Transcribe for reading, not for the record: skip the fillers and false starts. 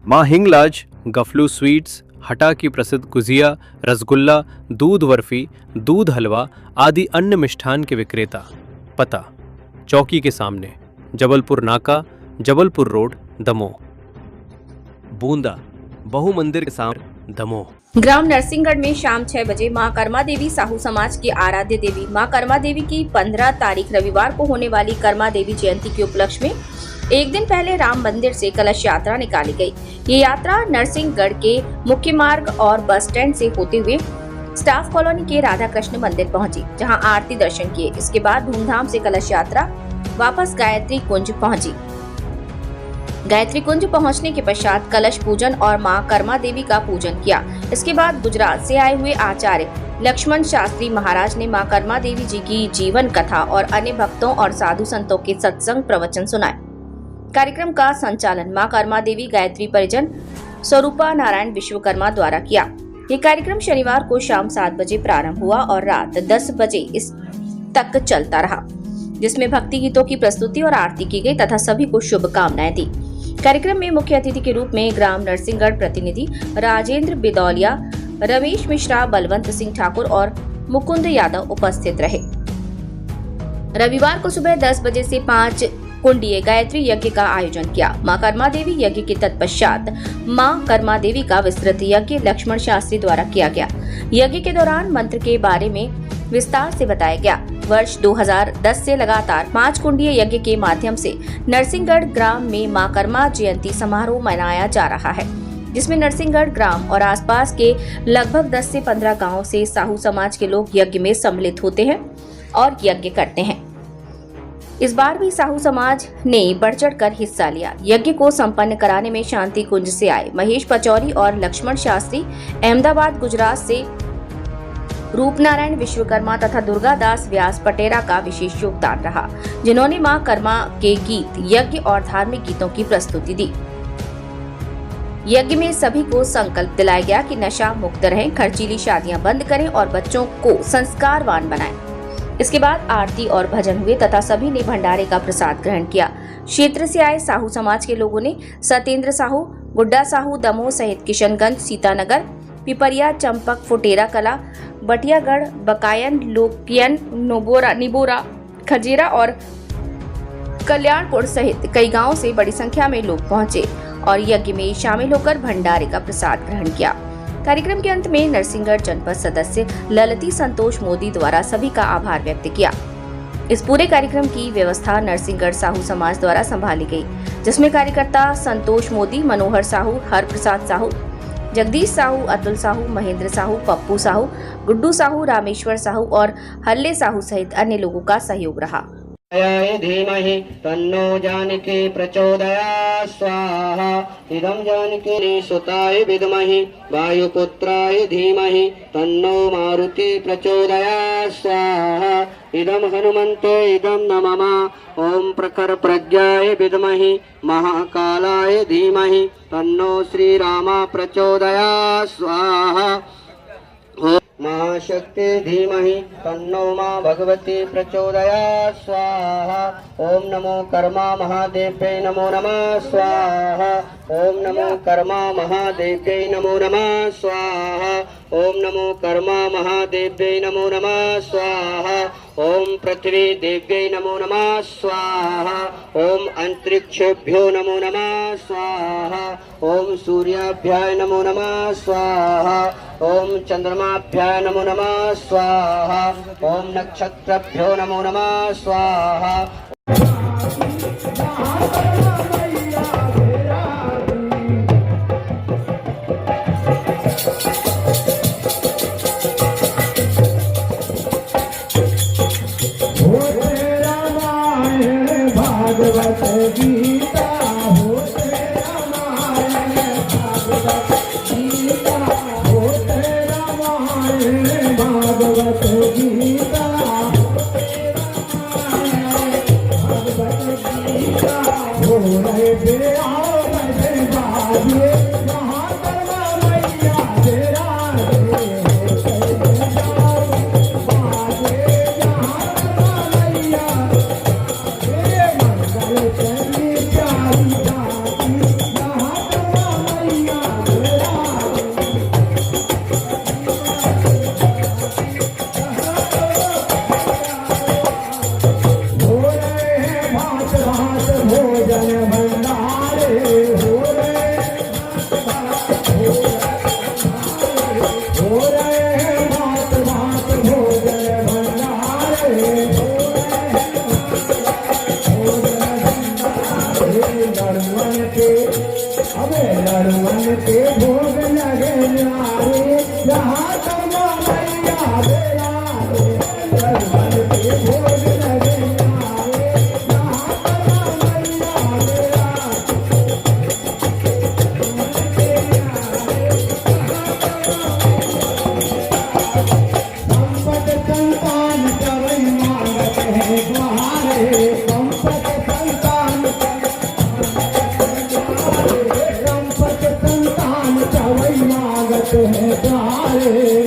माँ हिंगलाज गफलू स्वीट्स, हटा की प्रसिद्ध गुजिया, रसगुल्ला, दूध बर्फी, दूध हलवा आदि अन्य मिष्ठान के विक्रेता। पता: चौकी के सामने, जबलपुर नाका, जबलपुर रोड, दमोह। बूंदा, बहु मंदिर के सामने, दमोह। ग्राम नरसिंहगढ़ में शाम 6 बजे मां कर्मा देवी साहू समाज की आराध्य देवी मां कर्मा देवी की 15 तारीख रविवार को होने वाली कर्मा देवी जयंती के उपलक्ष्य में एक दिन पहले राम मंदिर से कलश यात्रा निकाली गई। ये यात्रा नरसिंहगढ़ के मुख्य मार्ग और बस स्टैंड से होते हुए स्टाफ कॉलोनी के राधा कृष्ण मंदिर पहुंची, जहां आरती दर्शन किए। इसके बाद धूमधाम से कलश यात्रा वापस गायत्री कुंज पहुंची। गायत्री कुंज पहुंचने के पश्चात कलश पूजन और मां कर्मा देवी का पूजन किया। इसके बाद गुजरात से आए हुए आचार्य लक्ष्मण शास्त्री महाराज ने मां कर्मा देवी जी की जीवन कथा और अन्य भक्तों और साधु संतों के सत्संग प्रवचन सुनाए। कार्यक्रम का संचालन मां कर्मा देवी गायत्री परिजन स्वरूपा नारायण विश्वकर्मा द्वारा किया। ये कार्यक्रम शनिवार को शाम 7 बजे प्रारंभ हुआ और रात 10 बजे इस तक चलता रहा, जिसमें भक्ति गीतों की प्रस्तुति और आरती की गई तथा सभी को शुभकामनाएं दी। कार्यक्रम में मुख्य अतिथि के रूप में ग्राम नरसिंहगढ़ प्रतिनिधि राजेंद्र बिदौलिया, रमेश मिश्रा, बलवंत सिंह ठाकुर और मुकुंद यादव उपस्थित रहे। रविवार को सुबह 10 बजे से 5 कुंडीय गायत्री यज्ञ का आयोजन किया। मां कर्मा देवी यज्ञ के तत्पश्चात मां कर्मा देवी का विस्तृत यज्ञ लक्ष्मण शास्त्री द्वारा किया गया। यज्ञ के दौरान मंत्र के बारे में विस्तार से बताया गया। वर्ष 2010 से लगातार 5 कुंडीय यज्ञ के माध्यम से नरसिंहगढ़ ग्राम में मां कर्मा जयंती समारोह मनाया जा रहा है, जिसमें नरसिंहगढ़ ग्राम और आसपास के लगभग 10 से 15 गांवों से साहू समाज के लोग यज्ञ में सम्मिलित होते हैं और यज्ञ करते हैं। इस बार भी साहू समाज ने बढ़ चढ़कर हिस्सा लिया। यज्ञ को संपन्न कराने में शांति कुंज से आए महेश पचौरी और लक्ष्मण शास्त्री, अहमदाबाद गुजरात से रूपनारायण विश्वकर्मा तथा दुर्गादास व्यास पटेरा का विशेष योगदान रहा, जिन्होंने मां कर्मा के गीत, यज्ञ और धार्मिक गीतों की प्रस्तुति दी। यज्ञ में सभी को संकल्प दिलाया गया कि नशा मुक्त रहें, खर्चीली शादियां बंद करें और बच्चों को संस्कारवान बनाएं। इसके बाद आरती और भजन हुए तथा सभी ने भंडारे का प्रसाद ग्रहण किया। क्षेत्र से आए साहू समाज के लोगों ने सत्येंद्र साहू, गुड्डा साहू, दमोह सहित किशनगंज, सीतानगर, पिपरिया, चंपक, फुटेरा कला, बटियागढ़, बकायन, लोकियन, निबोरा, खजीरा और कल्याणपुर सहित कई गांवों से बड़ी संख्या में लोग पहुंचे और यज्ञ में शामिल होकर भंडारे का प्रसाद ग्रहण किया। कार्यक्रम के अंत में नरसिंहगढ़ जनपद सदस्य ललती संतोष मोदी द्वारा सभी का आभार व्यक्त किया। इस पूरे कार्यक्रम की व्यवस्था नरसिंहगढ़ साहू समाज द्वारा संभाली गई, जिसमें कार्यकर्ता संतोष मोदी, मनोहर साहू, हर प्रसाद साहू, जगदीश साहू, अतुल साहू, महेंद्र साहू, पप्पू साहू, गुड्डू साहू, रामेश्वर साहू और हल्ले साहू सहित अन्य लोगों का सहयोग रहा। धीमहि तन्नो जानकी प्रचोदयात् स्वाहा। इदं जानकी सुताय विद्महि वायुपुत्राय धीमहि तन्नो मारुति प्रचोदयात् स्वाहा। इदं हनुमन्ते इदं नमः। ओम प्रखर प्रज्ञाय विद्महि महाकालाय धीमहि तन्नो श्रीरामा प्रचोदयात् स्वाहा। महाशक्ति धीमहि तन्नो मां भगवती प्रचोदयात् स्वाहा। ओम नमो कर्मा महादेव्यै नमो नमः स्वाहा। ओम नमो कर्मा महादेव्यै नमो नमः स्वाहा। ओम नमो कर्मा महादेव्यै नमो नमः स्वाहा। ओम पृथ्वी देव्यै नमो नमः स्वाहा। ओम अंतरिक्षेभ्यो नमो नमः स्वाहा। ओम सूर्याभ्याय नमो नमः स्वाहा। ओम चंद्रमाभ्याय नमो नमः स्वाहा। ओम नक्षत्रभ्यो नमो नमः स्वाहा। भागवत गीता होते रामायण, भागवत गीता होते रामायण, भागवत गीता होते रामायण, भागवत गीता हो रहे आओ बसे बाजे महाकर्मा मैया तेरा लड़वन के भोग लगे न्यारे जहाँ करमा मैया बेरा लड़वन के भोग लगे न्यारे जहाँ करमा मैया बेरा संपत संतान चवई मांगत है द्वारे संपत संतान संपत संतान चवई मांगत है द्वारे